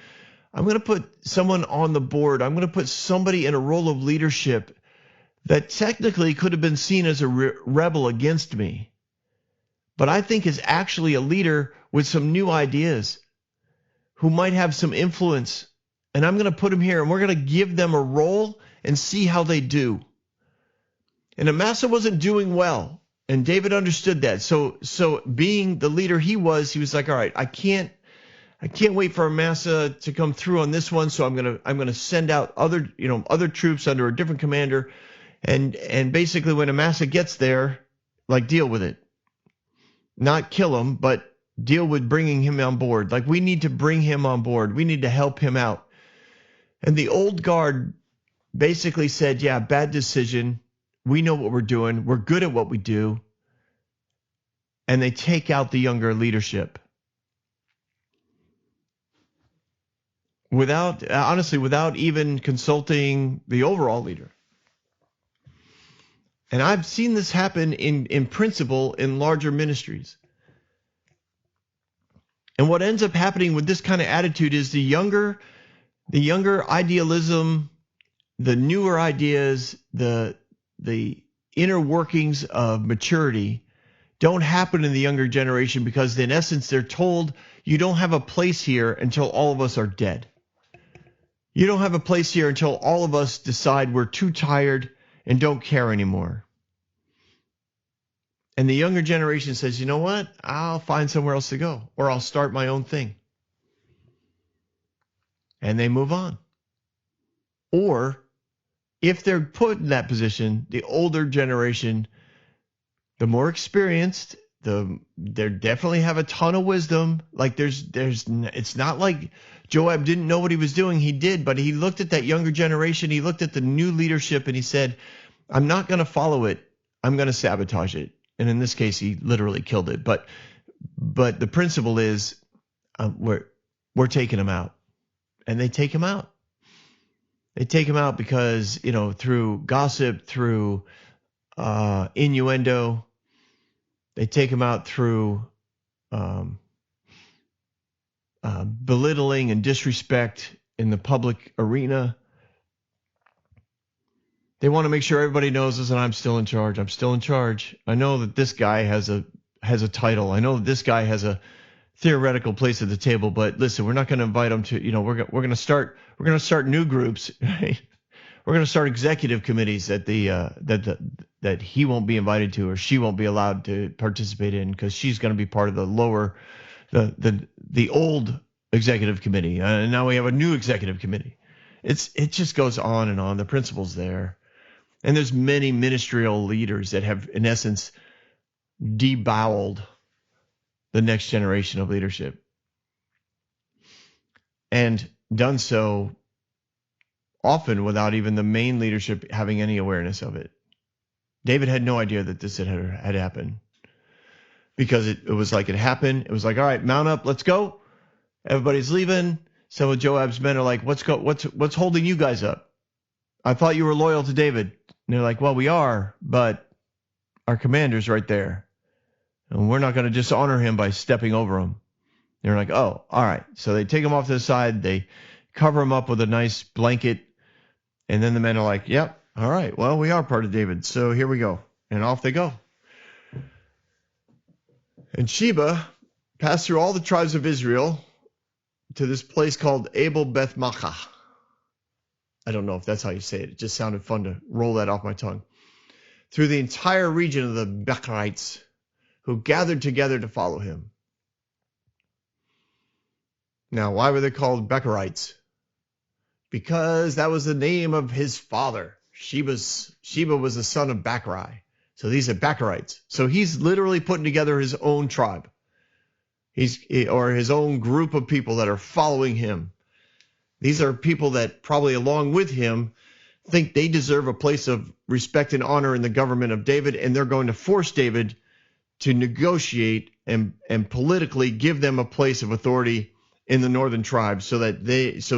on the board. I'm going to put somebody in a role of leadership that technically could have been seen as a rebel against me, but I think is actually a leader with some new ideas, who might have some influence. And I'm going to put him here, and we're going to give them a role and see how they do. And Amasa wasn't doing well. And David understood that. So being the leader he was like, all right, I can't wait for Amasa to come through on this one. So I'm gonna send out other troops under a different commander, and basically when Amasa gets there, like, deal with it, not kill him, but deal with bringing him on board. Like, we need to bring him on board. We need to help him out. And the old guard basically said, yeah, bad decision. We know what we're doing. We're good at what we do. And they take out the younger leadership. Without even consulting the overall leader. And I've seen this happen in principle in larger ministries. And what ends up happening with this kind of attitude is the younger idealism, the newer ideas, the inner workings of maturity don't happen in the younger generation, because in essence they're told, you don't have a place here until all of us are dead. You don't have a place here until all of us decide we're too tired and don't care anymore. And the younger generation says, you know what? I'll find somewhere else to go, or I'll start my own thing. And they move on. Or if they're put in that position, the older generation, the more experienced, they definitely have a ton of wisdom. Like it's not like Joab didn't know what he was doing. He did, but he looked at that younger generation. He looked at the new leadership and he said, I'm not going to follow it. I'm going to sabotage it. And in this case, he literally killed it. But the principle is we're taking him out. And they take him out. They take him out because, through gossip, through innuendo. They take him out through belittling and disrespect in the public arena. They want to make sure everybody knows this, and I'm still in charge. I'm still in charge. I know that this guy has a title. I know that this guy has a theoretical place at the table. But listen, we're not going to invite him to. We're going to start new groups. Right? We're going to start executive committees that he won't be invited to, or she won't be allowed to participate in, because she's going to be part of the old executive committee. And now we have a new executive committee. It just goes on and on. The principle's there. And there's many ministerial leaders that have, in essence, deboweled the next generation of leadership, and done so often without even the main leadership having any awareness of it. David had no idea that this had happened, because it was like it happened. It was like, all right, mount up, let's go. Everybody's leaving. Some of Joab's men are like, what's holding you guys up? I thought you were loyal to David. And they're like, well, we are, but our commander's right there. And we're not going to dishonor him by stepping over him. They're like, oh, all right. So they take him off to the side. They cover him up with a nice blanket. And then the men are like, yep, all right. Well, we are part of David. So here we go. And off they go. And Sheba passed through all the tribes of Israel to this place called Abel Beth Maachah. I don't know if that's how you say it. It just sounded fun to roll that off my tongue. Through the entire region of the Becherites, who gathered together to follow him. Now, why were they called Becherites? Because that was the name of his father. Sheba was the son of Bachrai. So these are Becherites. So he's literally putting together his own tribe. Or his own group of people that are following him. These are people that probably along with him think they deserve a place of respect and honor in the government of David, and they're going to force David to negotiate and politically give them a place of authority in the northern tribes so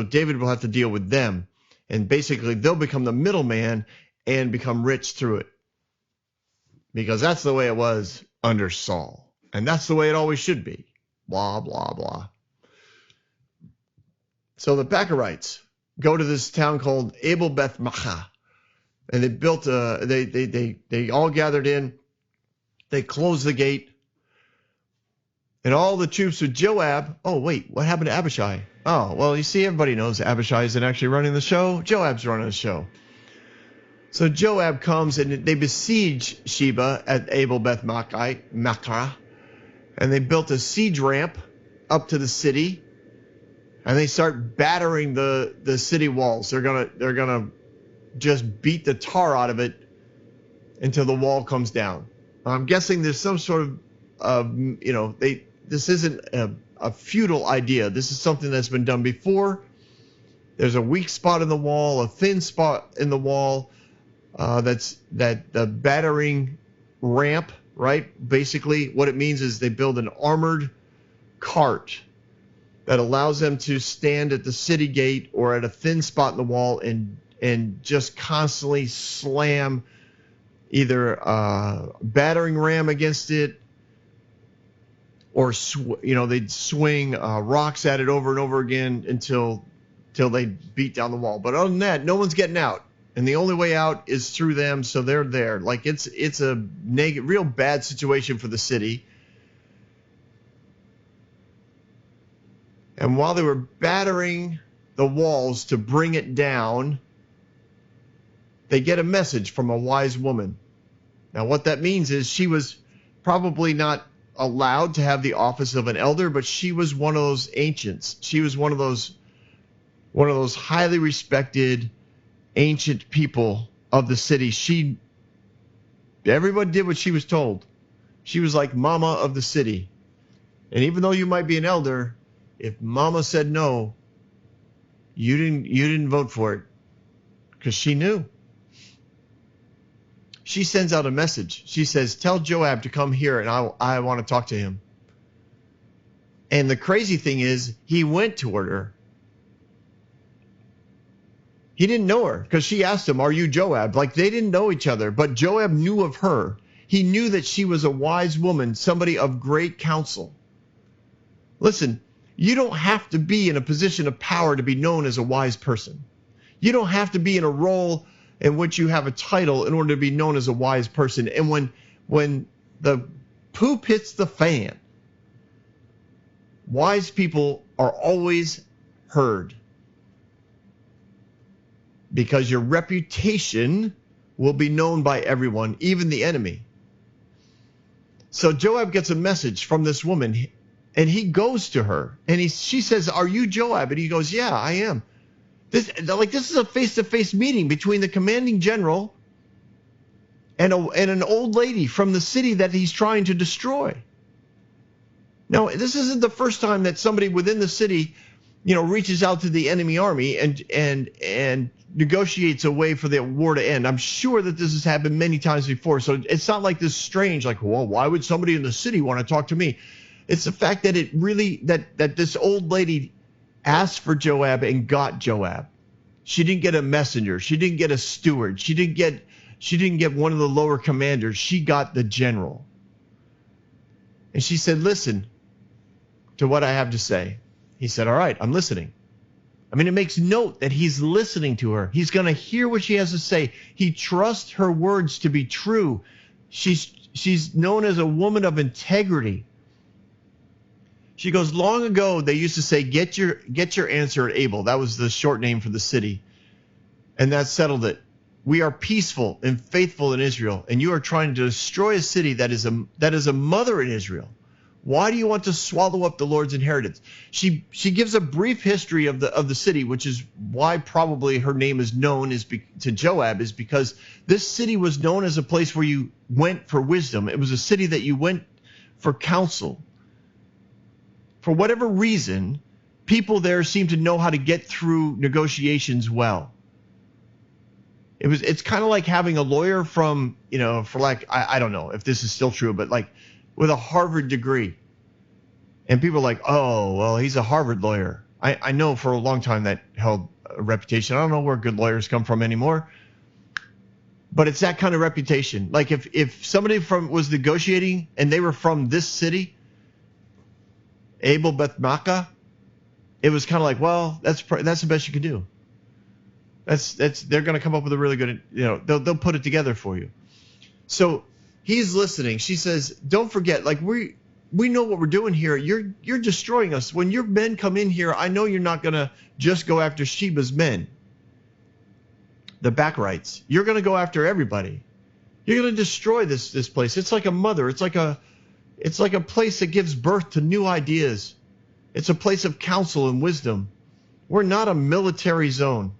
David will have to deal with them. And basically they'll become the middleman and become rich through it. Because that's the way it was under Saul. And that's the way it always should be. Blah, blah, blah. So the Becherites go to this town called Abel Beth Maachah. And they built they all gathered in. They closed the gate. And all the troops with Joab. Oh, wait, what happened to Abishai? Oh, well, you see, everybody knows Abishai isn't actually running the show. Joab's running the show. So Joab comes and they besiege Sheba at Abel Beth Maachah. And they built a siege ramp up to the city. And they start battering the city walls. They're gonna just beat the tar out of it until the wall comes down. I'm guessing there's some sort of this isn't a futile idea. This is something that's been done before. There's a weak spot in the wall, a thin spot in the wall. That's the battering ramp, right? Basically, what it means is they build an armored cart that allows them to stand at the city gate or at a thin spot in the wall and just constantly slam either a battering ram against it, or they'd swing rocks at it over and over again until they beat down the wall. But other than that, no one's getting out, and the only way out is through them. So they're there. Like it's a real bad situation for the city. And while they were battering the walls to bring it down, they get a message from a wise woman. Now, what that means is she was probably not allowed to have the office of an elder, but she was one of those ancients. She was one of those highly respected ancient people of the city. Everyone did what she was told. She was like mama of the city. And even though you might be an elder, if mama said no, you didn't vote for it, because she knew. She sends out a message. She says, tell Joab to come here and I want to talk to him. And the crazy thing is, he went toward her. He didn't know her because she asked him, are you Joab? Like, they didn't know each other, but Joab knew of her. He knew that she was a wise woman, somebody of great counsel. Listen, you don't have to be in a position of power to be known as a wise person. You don't have to be in a role in which you have a title in order to be known as a wise person. And when the poop hits the fan, wise people are always heard, because your reputation will be known by everyone, even the enemy. So Joab gets a message from this woman, and he goes to her, and she says, are you Joab? And he goes, yeah, I am. This is a face-to-face meeting between the commanding general and an old lady from the city that he's trying to destroy. Now, this isn't the first time that somebody within the city, reaches out to the enemy army and negotiates a way for the war to end. I'm sure that this has happened many times before. So it's not like this strange, like, well, why would somebody in the city want to talk to me? It's the fact that that this old lady asked for Joab and got Joab. She didn't get a messenger. She didn't get a steward. She didn't get one of the lower commanders. She got the general. And she said, listen to what I have to say. He said, all right, I'm listening. I mean, it makes note that he's listening to her. He's going to hear what she has to say. He trusts her words to be true. She's known as a woman of integrity. She goes, long ago, they used to say, get your answer at Abel. That was the short name for the city. And that settled it. We are peaceful and faithful in Israel, and you are trying to destroy a city that is a mother in Israel. Why do you want to swallow up the Lord's inheritance? She gives a brief history of the city, which is why probably her name is known to Joab, is because this city was known as a place where you went for wisdom. It was a city that you went for counsel. For whatever reason, people there seem to know how to get through negotiations well. It's kind of like having a lawyer from, for like, I don't know if this is still true, but like with a Harvard degree. And people are like, oh, well, he's a Harvard lawyer. I know for a long time that held a reputation. I don't know where good lawyers come from anymore. But it's that kind of reputation. Like if somebody was negotiating and they were from this city, Abel Beth Makkah, it was kind of like, well, that's the best you can do. They're going to come up with a really good, they'll put it together for you. So he's listening. She says, don't forget, like we know what we're doing here. You're destroying us. When your men come in here, I know you're not going to just go after Sheba's men, the Bachrites. You're going to go after everybody. You're going to destroy this place. It's like a mother. It's like a place that gives birth to new ideas. It's a place of counsel and wisdom. We're not a military zone.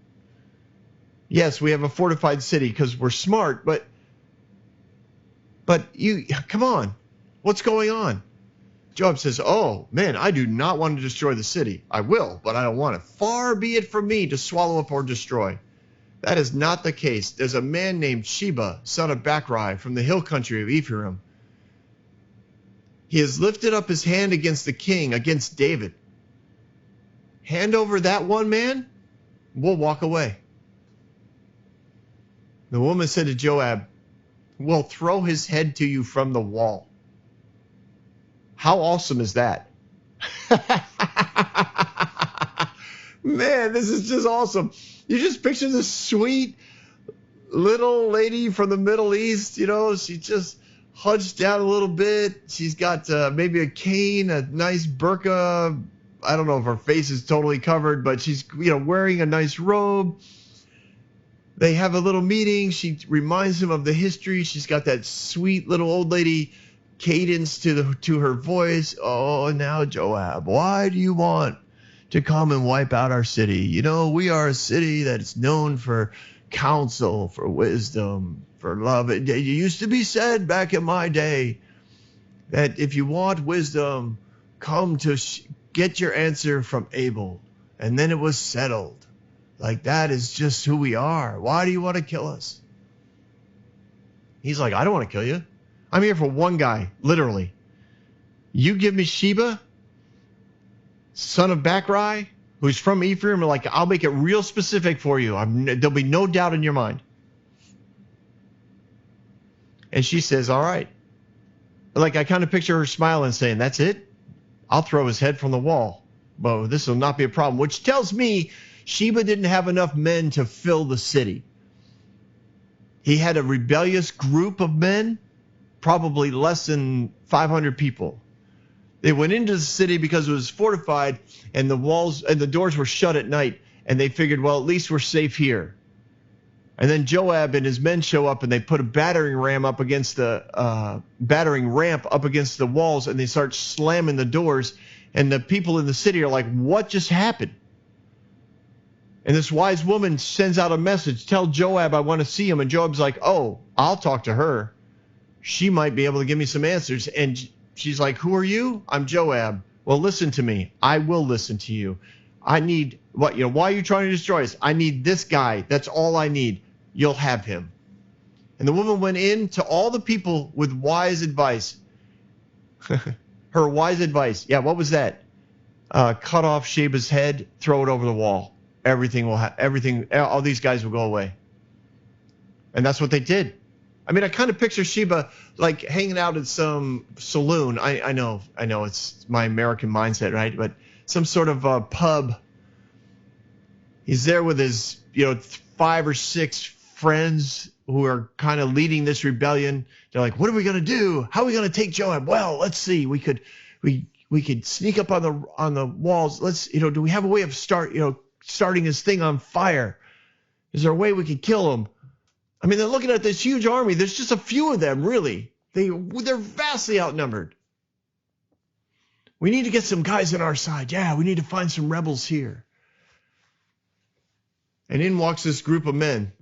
Yes, we have a fortified city because we're smart, but you, come on, what's going on? Joab says, oh, man, I do not want to destroy the city. I will, but I don't want it. Far be it from me to swallow up or destroy. That is not the case. There's a man named Sheba, son of Bachri, from the hill country of Ephraim. He has lifted up his hand against the king, against David. Hand over that one man, we'll walk away. The woman said to Joab, we'll throw his head to you from the wall. How awesome is that? Man, this is just awesome. You just picture this sweet little lady from the Middle East, she just hunched down a little bit. She's got maybe a cane, a nice burqa. I don't know if her face is totally covered, but she's wearing a nice robe. They have a little meeting. She reminds him of the history. She's got that sweet little old lady cadence to her voice. Oh, now Joab, why do you want to come and wipe out our city? We are a city that's known for counsel, for wisdom, for love. It used to be said back in my day that if you want wisdom, come to get your answer from Abel. And then it was settled. Like, that is just who we are. Why do you want to kill us? He's like, I don't want to kill you. I'm here for one guy, literally. You give me Sheba, son of Bachri, who's from Ephraim, like, I'll make it real specific for you. There'll be no doubt in your mind. And she says, all right. Like, I kind of picture her smiling, saying, that's it? I'll throw his head from the wall. Well, this will not be a problem, which tells me Sheba didn't have enough men to fill the city. He had a rebellious group of men, probably less than 500 people. They went into the city because it was fortified and the walls and the doors were shut at night. And they figured, well, at least we're safe here. And then Joab and his men show up and they put a battering ram up against the walls, and they start slamming the doors. And the people in the city are like, what just happened? And this wise woman sends out a message, tell Joab I want to see him. And Joab's like, oh, I'll talk to her. She might be able to give me some answers. And she's like, who are you? I'm Joab. Well, listen to me. I will listen to you. I need what, why are you trying to destroy us? I need this guy. That's all I need. You'll have him. And the woman went in to all the people with wise advice. Her wise advice. Yeah, what was that? Cut off Sheba's head, throw it over the wall. Everything, all these guys will go away. And that's what they did. I mean, I kind of picture Sheba like hanging out at some saloon. I know it's my American mindset, right? But some sort of pub. He's there with his, 5 or 6 friends who are kind of leading this rebellion. They're like, what are we going to do? How are we going to take Joab? Well, let's see. We could sneak up on the walls. Let's, do we have a way of starting this thing on fire? Is there a way we could kill him? I mean, they're looking at this huge army. There's just a few of them, really. They're vastly outnumbered. We need to get some guys on our side. Yeah, we need to find some rebels here. And in walks this group of men.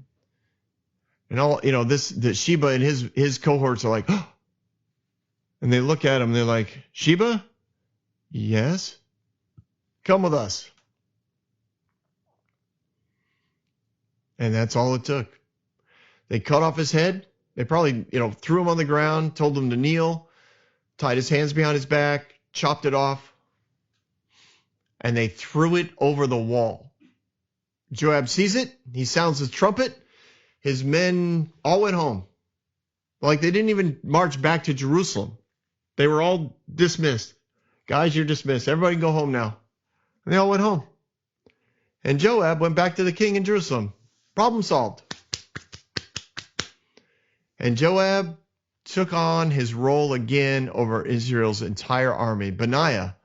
And all, the Sheba and his cohorts are like, oh. And they look at him and they're like, Sheba? Yes? Come with us. And that's all it took. They cut off his head. They probably, threw him on the ground, told him to kneel, tied his hands behind his back, chopped it off, and they threw it over the wall. Joab sees it. He sounds his trumpet. His men all went home. Like they didn't even march back to Jerusalem. They were all dismissed. Guys, you're dismissed. Everybody can go home now. And they all went home. And Joab went back to the king in Jerusalem. Problem solved. And Joab took on his role again over Israel's entire army. Benaiah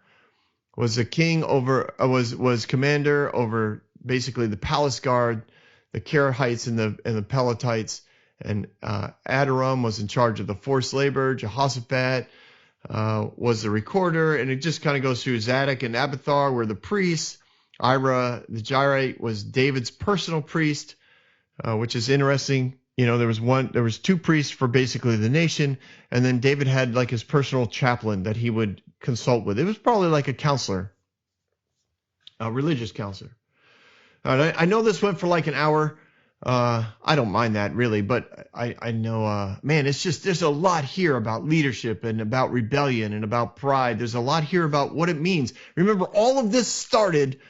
was the king was commander over basically the palace guard, the Karahites and the Peletites, and Adoram was in charge of the forced labor. Jehoshaphat was the recorder, and it just kind of goes through. Zadok and Abiathar were the priests. Ira the Jairite was David's personal priest, which is interesting. There was 2 priests for basically the nation, and then David had like his personal chaplain that he would consult with. It was probably like a counselor, a religious counselor. I know this went for like an hour. I don't mind that really, but I know, man, it's just, there's a lot here about leadership and about rebellion and about pride. There's a lot here about what it means. Remember, all of this started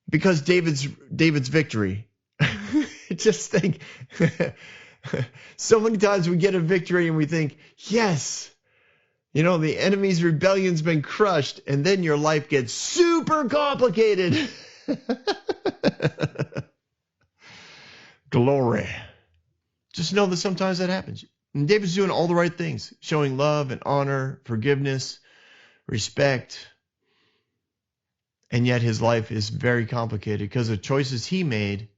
because David's victory. Just think, so many times we get a victory and we think, yes, the enemy's rebellion's been crushed, and then your life gets super complicated. Glory. Just know that sometimes that happens. And David's doing all the right things, showing love and honor, forgiveness, respect. And yet his life is very complicated because of choices he made,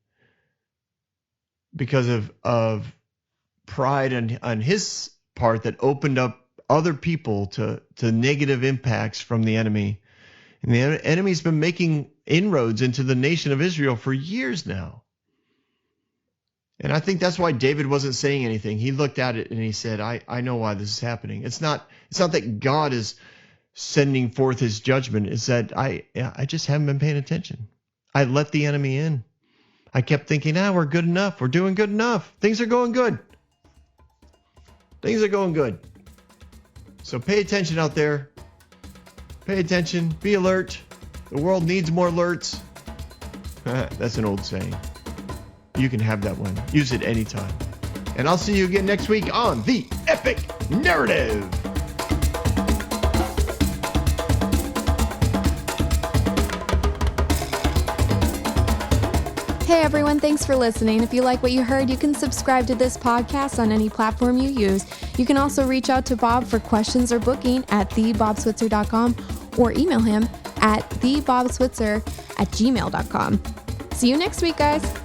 because of pride on his part that opened up other people to negative impacts from the enemy. And the enemy's been making inroads into the nation of Israel for years now. And I think that's why David wasn't saying anything. He looked at it and he said, I know why this is happening. It's not that God is sending forth his judgment. It's that I just haven't been paying attention. I let the enemy in. I kept thinking, we're good enough. We're doing good enough. Things are going good. Things are going good. So pay attention out there. Pay attention. Be alert. The world needs more alerts. That's an old saying. You can have that one. Use it anytime. And I'll see you again next week on The Epic Narrative. Hey everyone, thanks for listening. If you like what you heard, you can subscribe to this podcast on any platform you use. You can also reach out to Bob for questions or booking at thebobswitzer.com or email him at thebobswitzer@gmail.com. See you next week, guys.